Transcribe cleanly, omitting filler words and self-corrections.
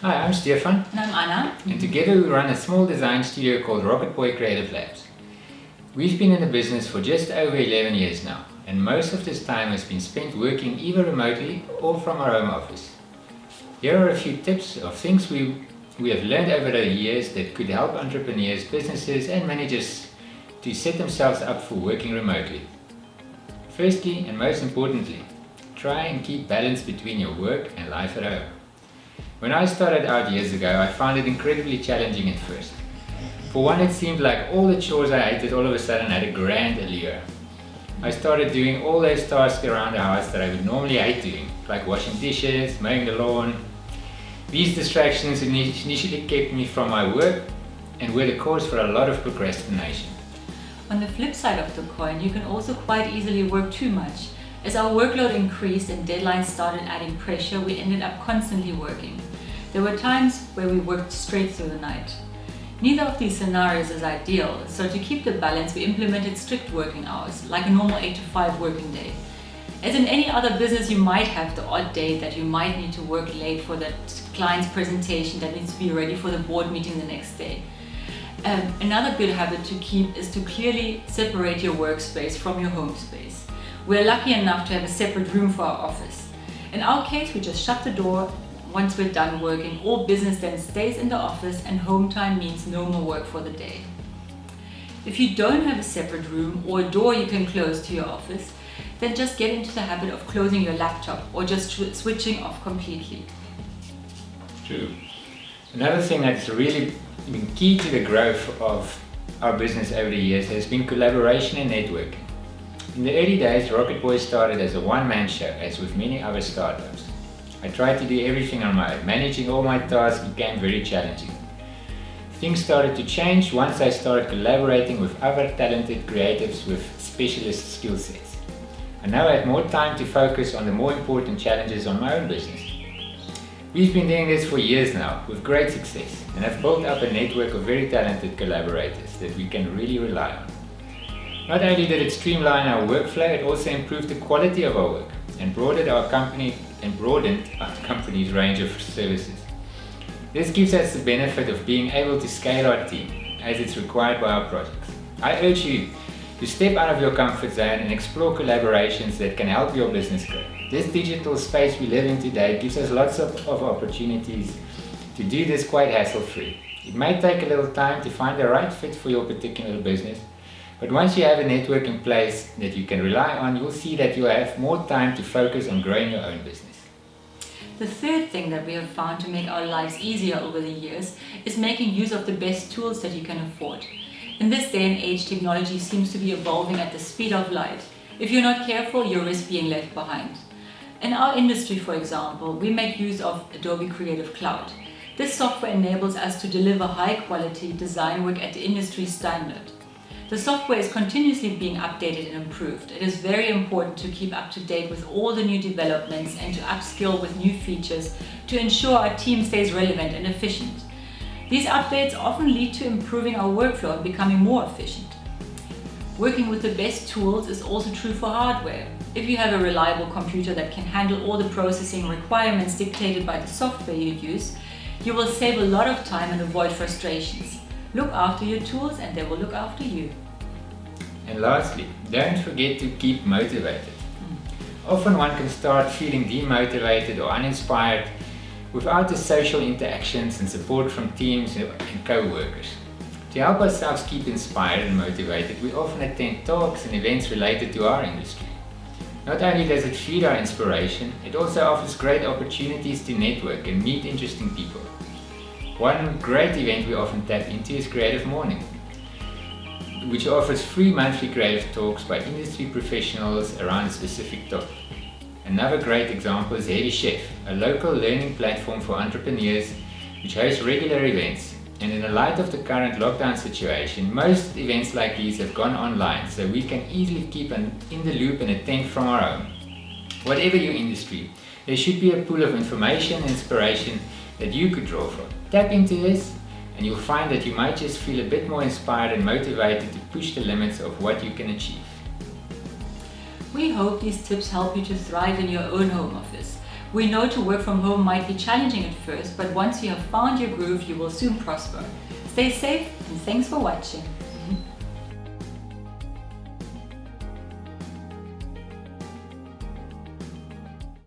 Hi, I'm Stephan, And I'm Anna. and together we run a small design studio called Rokkitboy Creative Labs. We've been in the business for just over 11 years now, and most of this time has been spent working either remotely or from our home office. Here are a few tips of things we have learned over the years that could help entrepreneurs, businesses and managers to set themselves up for working remotely. Firstly, and most importantly, try and keep balance between your work and life at home. When I started out years ago, I found it incredibly challenging at first. For one, it seemed like all the chores I hated all of a sudden had a grand allure. I started doing all those tasks around the house that I would normally hate doing, like washing dishes, mowing the lawn. These distractions initially kept me from my work and were the cause for a lot of procrastination. On the flip side of the coin, you can also quite easily work too much. As our workload increased and deadlines started adding pressure, we ended up constantly working. There were times where we worked straight through the night. Neither of these scenarios is ideal, so to keep the balance, we implemented strict working hours, like a normal 8 to 5 working day. As in any other business, you might have the odd day that you might need to work late for that client's presentation that needs to be ready for the board meeting the next day. Another good habit to keep is to clearly separate your workspace from your home space. We're lucky enough to have a separate room for our office. In our case, we just shut the door once we're done working. All business then stays in the office and home time means no more work for the day. If you don't have a separate room or a door you can close to your office, then just get into the habit of closing your laptop or just switching off completely. True. Another thing that's really been key to the growth of our business over the years has been collaboration and networking. In the early days, Rokkitboy started as a one-man show, as with many other startups. I tried to do everything on my own. Managing all my tasks became very challenging. Things started to change once I started collaborating with other talented creatives with specialist skill sets. I now had more time to focus on the more important challenges on my own business. We've been doing this for years now, with great success, and have built up a network of very talented collaborators that we can really rely on. Not only did it streamline our workflow, it also improved the quality of our work and broadened our company's range of services. This gives us the benefit of being able to scale our team as it's required by our projects. I urge you to step out of your comfort zone and explore collaborations that can help your business grow. This digital space we live in today gives us lots of opportunities to do this quite hassle-free. It may take a little time to find the right fit for your particular business, but once you have a network in place that you can rely on, you'll see that you'll have more time to focus on growing your own business. The third thing that we have found to make our lives easier over the years is making use of the best tools that you can afford. In this day and age, technology seems to be evolving at the speed of light. If you're not careful, you risk being left behind. In our industry, for example, we make use of Adobe Creative Cloud. This software enables us to deliver high-quality design work at the industry standard. The software is continuously being updated and improved. It is very important to keep up to date with all the new developments and to upskill with new features to ensure our team stays relevant and efficient. These updates often lead to improving our workflow and becoming more efficient. Working with the best tools is also true for hardware. If you have a reliable computer that can handle all the processing requirements dictated by the software you use, you will save a lot of time and avoid frustrations. Look after your tools and they will look after you. And lastly, don't forget to keep motivated. Often one can start feeling demotivated or uninspired without the social interactions and support from teams and co-workers. To help ourselves keep inspired and motivated, we often attend talks and events related to our industry. Not only does it feed our inspiration, it also offers great opportunities to network and meet interesting people. One great event we often tap into is Creative Morning, which offers free monthly creative talks by industry professionals around a specific topic. Another great example is Heavy Chef, a local learning platform for entrepreneurs which hosts regular events. And in the light of the current lockdown situation, most events like these have gone online, so we can easily keep in the loop and attend from our home. Whatever your industry, there should be a pool of information and inspiration that you could draw from. Tap into this and you'll find that you might just feel a bit more inspired and motivated to push the limits of what you can achieve. We hope these tips help you to thrive in your own home office. We know to work from home might be challenging at first, but once you have found your groove, you will soon prosper. Stay safe and thanks for watching.